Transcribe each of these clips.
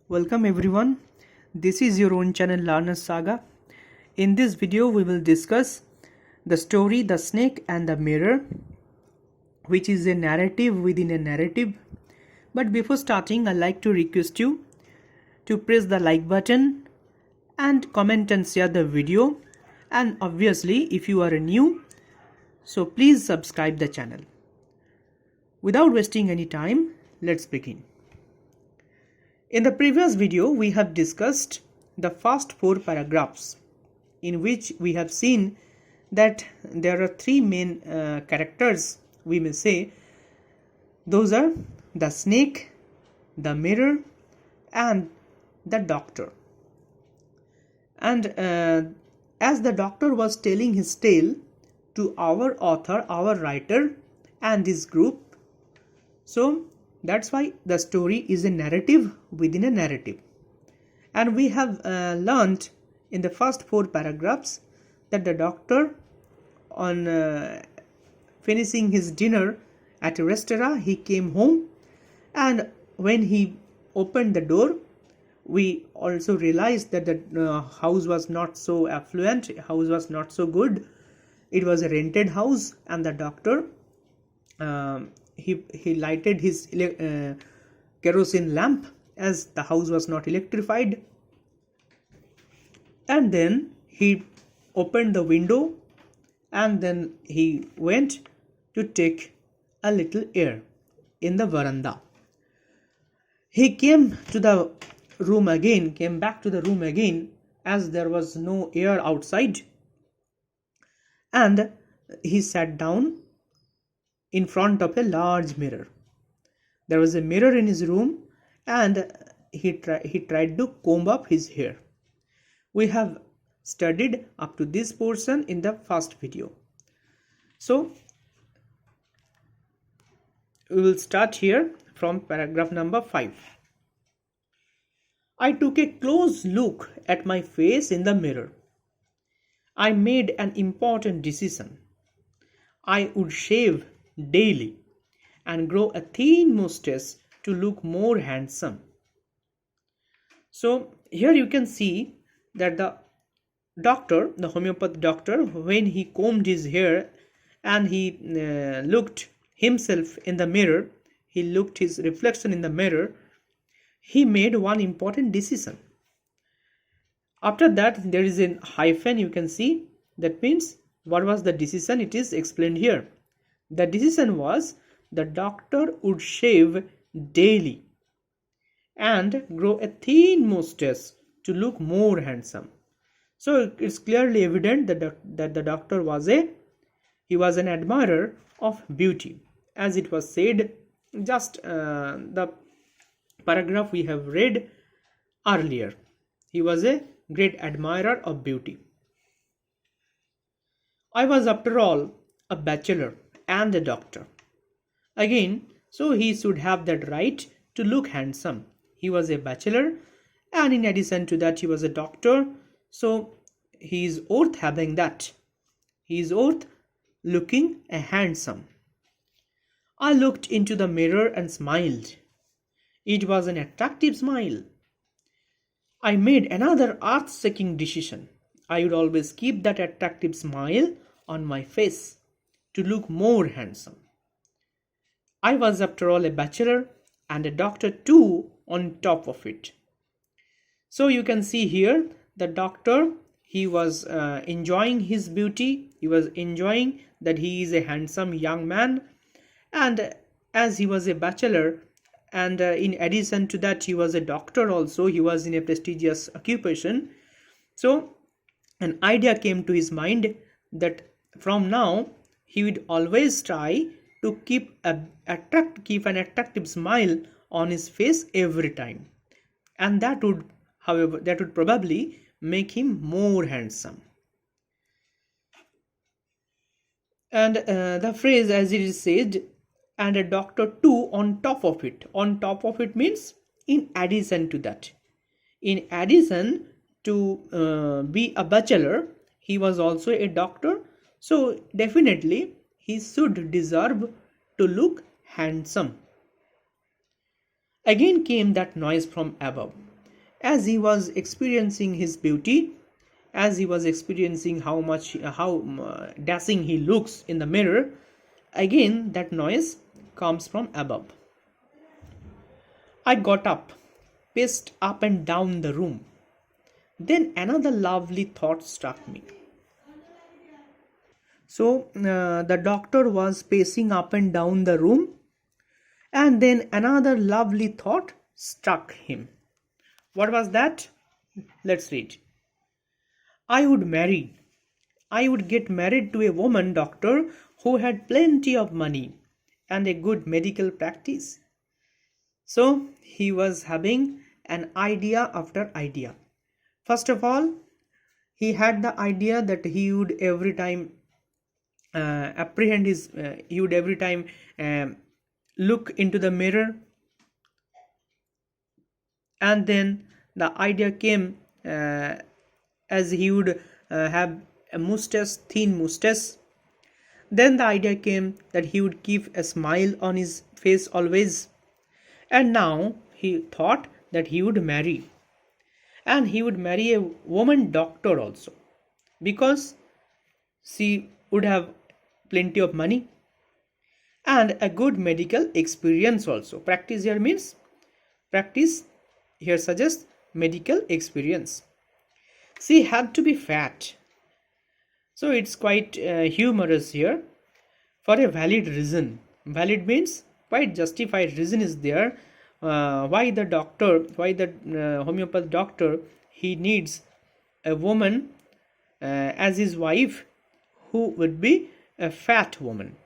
Welcome everyone. This is your own channel Learner Saga. In this video we will discuss the story The Snake and the Mirror, which is a narrative within a narrative. But before starting, I'd like to request you to press the like button and comment and share the video, and obviously if you are new, so please subscribe the channel. Without wasting any time, let's begin. In the previous video, we have discussed the first 4 paragraphs, in which we have seen that there are 3 main characters, we may say. Those are the snake, the mirror, and the doctor. And as the doctor was telling his tale to our author, our writer, and this group, so that's why the story is a narrative within a narrative. And we have learned in the first 4 paragraphs that the doctor, on finishing his dinner at a restaurant, he came home, and when he opened the door, we also realized that the house was not so affluent, house was not so good. It was a rented house, and the doctor he lighted his kerosene lamp, as the house was not electrified, and then he opened the window, and then he went to take a little air in the veranda. He came back to the room again, as there was no air outside, and he sat down in front of a large mirror. There was a mirror in his room, and he tried to comb up his hair. We have studied up to this portion in the first video. So we will start here from paragraph number 5. I took a close look at my face in the mirror. I made an important decision. I would shave daily and grow a thin mustache to look more handsome. So here you can see that the doctor, the homeopathy doctor, when he combed his hair and he looked himself in the mirror, he looked his reflection in the mirror, he made one important decision. After that, there is a hyphen, you can see. That means what was the decision? It is explained here. The decision was the doctor would shave daily and grow a thin mustache to look more handsome. So it's clearly evident that the doctor was an admirer of beauty, as it was said just the paragraph we have read earlier. He was a great admirer of beauty. I was, after all, a bachelor and a doctor. Again, so he should have that right to look handsome. He was a bachelor, and in addition to that, he was a doctor. So he is worth having that. He is worth looking handsome. I looked into the mirror and smiled. It was an attractive smile. I made another earth-shaking decision. I would always keep that attractive smile on my face to look more handsome. I was, after all, a bachelor and a doctor too on top of it. So you can see here the doctor, he was enjoying his beauty. He was enjoying that he is a handsome young man, and as he was a bachelor, and in addition to that he was a doctor also, he was in a prestigious occupation. So an idea came to his mind that from now he would always try to keep an attractive smile on his face every time, and that would probably make him more handsome. And the phrase, as it is said, and a doctor too on top of it. On top of it means in addition to that. In addition to be a bachelor, he was also a doctor. So definitely he should deserve to look handsome. Again came that noise from above. As he was experiencing his beauty, as he was experiencing how dashing he looks in the mirror, again that noise comes from above. I got up, paced up and down the room. Then another lovely thought struck me. So the doctor was pacing up and down the room, and then another lovely thought struck him. What was that? Let's read. I would marry. I would get married to a woman doctor who had plenty of money and a good medical practice. So he was having an idea after idea. First of all, he had the idea that he would every time he would every time look into the mirror, and then the idea came as he would have a mustache, thin mustache. Then the idea came that he would keep a smile on his face always. And now he thought that he would marry. And he would marry a woman doctor also, because she would have plenty of money and a good medical experience also. Practice here suggests medical experience. She had to be fat. So it's quite humorous here, for a valid reason. Valid means quite justified reason is there why the homeopath doctor, he needs a woman as his wife who would be a fat woman.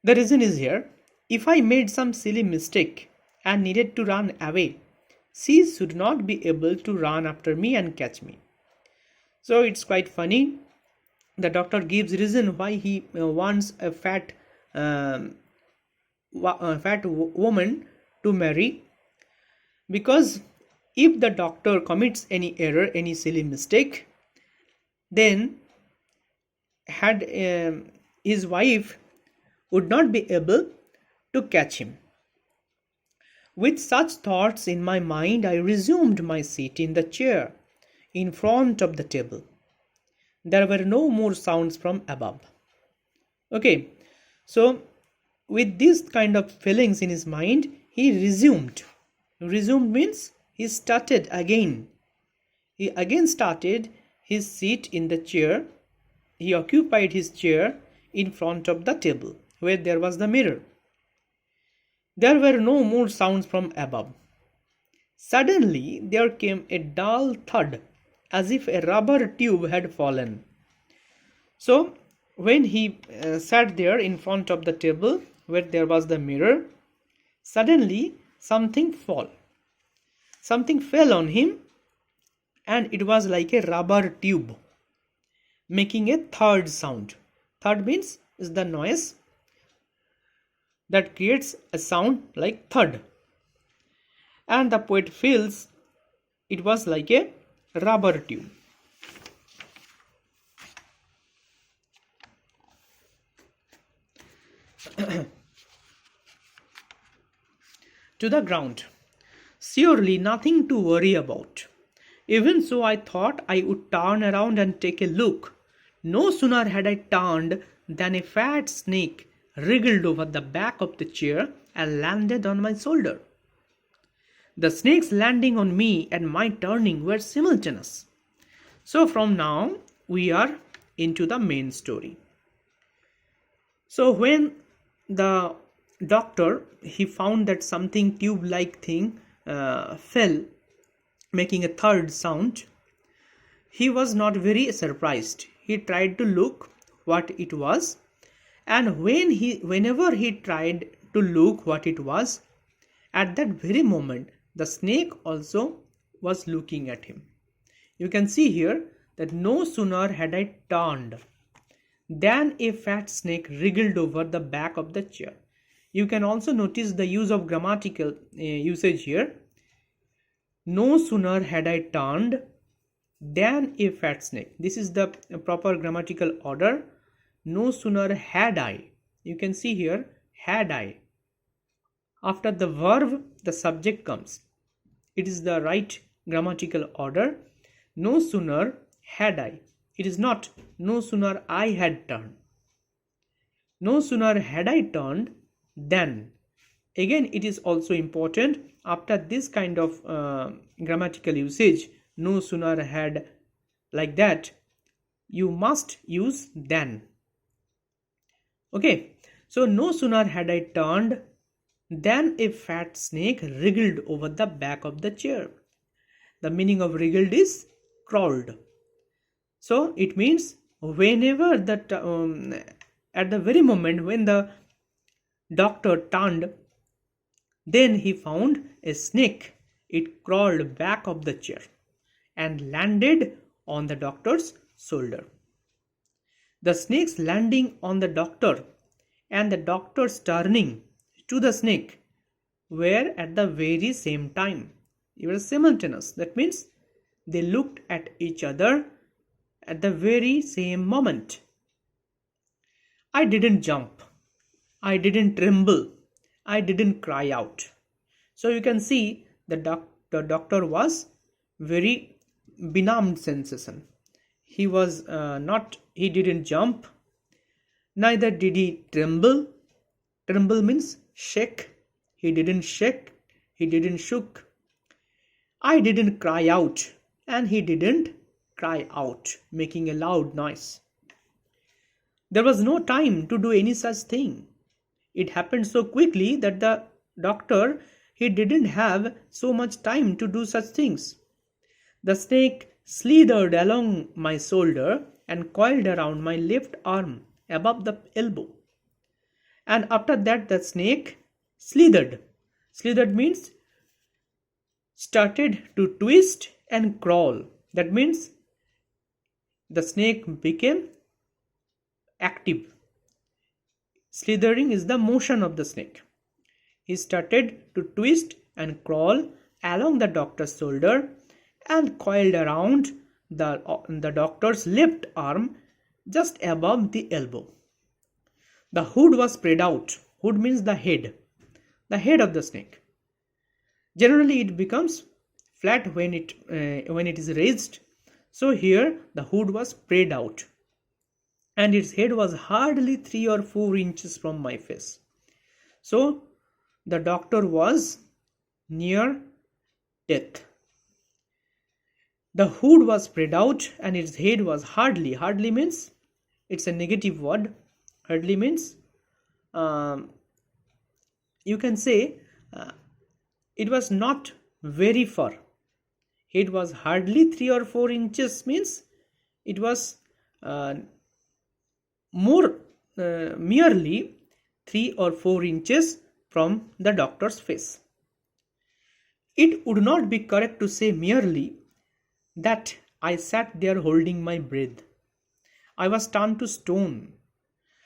The reason is here: if I made some silly mistake and needed to run away, she should not be able to run after me and catch me. So it's quite funny. The doctor gives reason why he wants a fat woman to marry, because if the doctor commits any error, any silly mistake, then his wife would not be able to catch him. With such thoughts in my mind, I resumed my seat in the chair in front of the table. There were no more sounds from above. Okay, so with these kind of feelings in his mind, he resumed. Resumed means he started again. He again started his seat in the chair. He occupied his chair in front of the table where there was the mirror. There were no more sounds from above. Suddenly there came a dull thud, as if a rubber tube had fallen. So when he sat there in front of the table where there was the mirror, suddenly something fell on him, and it was like a rubber tube making a third sound. Third means is the noise that creates a sound like thud, and the poet feels it was like a rubber tube. To the ground. Surely nothing to worry about. Even so, I thought I would turn around and take a look. No sooner had I turned than a fat snake wriggled over the back of the chair and landed on my shoulder. The snake's landing on me and my turning were simultaneous. So from now we are into the main story. So when the doctor, he found that something tube-like thing fell, making a third sound, he was not very surprised. He tried to look what it was, and whenever he tried to look what it was, at that very moment the snake also was looking at him. You can see here that no sooner had I turned than a fat snake wriggled over the back of the chair. You can also notice the use of grammatical usage here. No sooner had I turned than a fat snake. This is the proper grammatical order. No sooner had I. You can see here, had I. After the verb, the subject comes. It is the right grammatical order. No sooner had I. It is not no sooner I had turned. No sooner had I turned than. Again, it is also important after this kind of grammatical usage, no sooner had, like that, you must use than. Okay, so no sooner had I turned than a fat snake wriggled over the back of the chair. The meaning of wriggled is crawled. So it means whenever that at the very moment when the doctor turned, then he found a snake. It crawled back of the chair and landed on the doctor's shoulder. The snake's landing on the doctor and the doctor's turning to the snake were at the very same time. They were simultaneous. That means they looked at each other at the very same moment. I didn't jump. I didn't tremble. I didn't cry out. So you can see the doctor was very benumbed sensation. He was he didn't jump, neither did he tremble. Tremble means shake. He didn't shake, he didn't shook. I didn't cry out, and he didn't cry out, making a loud noise. There was no time to do any such thing. It happened so quickly that the doctor, he didn't have so much time to do such things. The snake slithered along my shoulder and coiled around my left arm above the elbow. And after that the snake slithered. Slithered means started to twist and crawl. That means the snake became active. Slithering is the motion of the snake. He started to twist and crawl along the doctor's shoulder and coiled around the doctor's left arm just above the elbow. The hood was spread out. Hood means the head of the snake. Generally it becomes flat when it is raised. So here the hood was spread out and its head was hardly 3 or 4 inches from my face. So the doctor was near death. The hood was spread out and its head was hardly means it's a negative word. Hardly means you can say it was not very far. It was hardly 3 or 4 inches means it was merely 3 or 4 inches from the doctor's face. It would not be correct to say merely that I sat there holding my breath. I was turned to stone.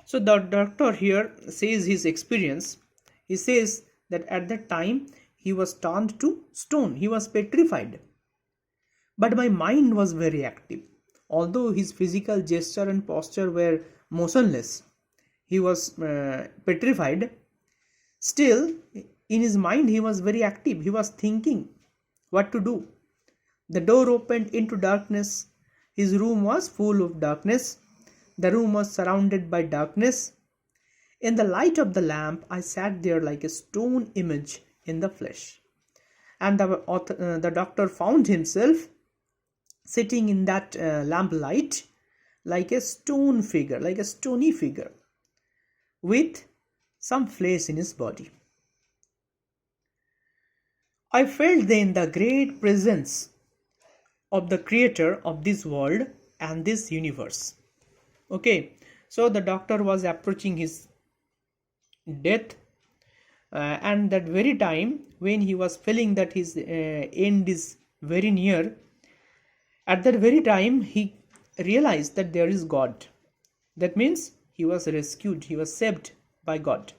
So the doctor here says his experience. He says that at that time he was turned to stone. He was petrified. But my mind was very active. Although his physical gesture and posture were motionless, he was petrified. Still, in his mind he was very active. He was thinking what to do. The door opened into darkness. His room was full of darkness. The room was surrounded by darkness. In the light of the lamp, I sat there like a stone image in the flesh. And the doctor found himself sitting in that lamplight like a stone figure, like a stony figure, with some flesh in his body. I felt then the great presence of the creator of this world and this universe. Okay, so the doctor was approaching his death, and that very time when he was feeling that his end is very near, at that very time he realized that there is God. That means he was rescued, he was saved by God.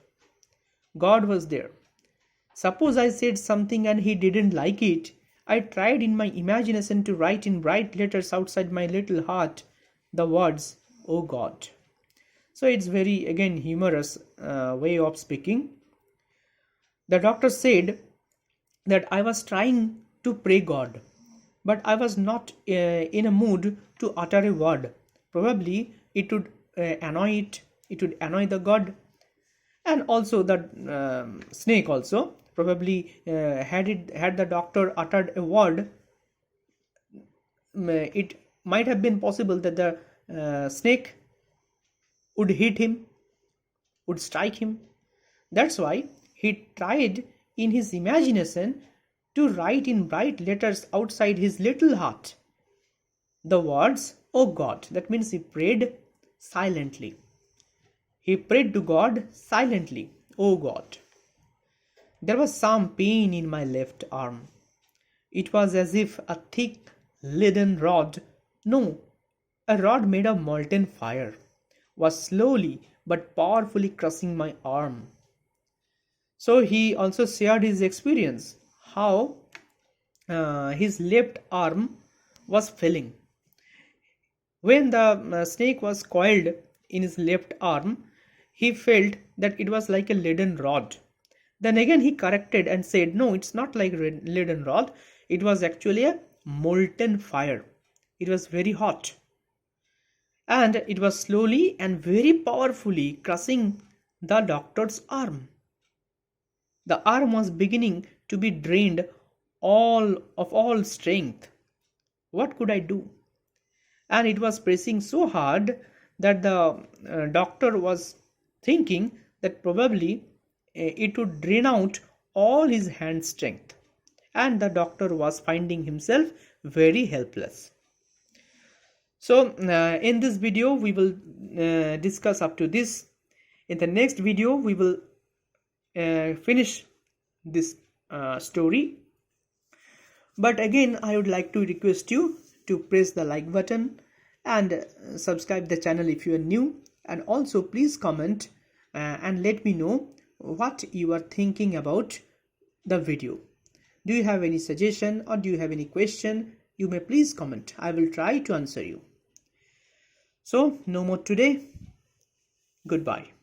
God was there. Suppose I said something and he didn't like it, I tried in my imagination to write in bright letters outside my little heart the words, "Oh God." So it's very, again, humorous way of speaking. The doctor said that I was trying to pray God, but I was not in a mood to utter a word. Probably it would it would annoy the God, and also the snake also. Probably had the doctor uttered a word, it might have been possible that the snake would hit him, would strike him. That's why he tried in his imagination to write in bright letters outside his little hut the words, "Oh God." That means he prayed silently. He prayed to God silently. "Oh God." There was some pain in my left arm. It was as if a thick leaden rod, no, a rod made of molten fire, was slowly but powerfully crushing my arm. So he also shared his experience, how his left arm was failing. When the snake was coiled in his left arm, he felt that it was like a leaden rod. Then again he corrected and said, "No, it's not like leaden rod. It was actually a molten fire. It was very hot. And it was slowly and very powerfully crushing the doctor's arm. The arm was beginning to be drained all strength. What could I do?" And it was pressing so hard that the doctor was thinking that probably it would drain out all his hand strength, and the doctor was finding himself very helpless. So in this video we will discuss up to this. In the next video we will finish this story. But again, I would like to request you to press the like button and subscribe the channel if you are new, and also please comment and let me know what you are thinking about the video. Do you have any suggestion or do you have any question? You may please comment. I will try to answer you. So no more today. Goodbye.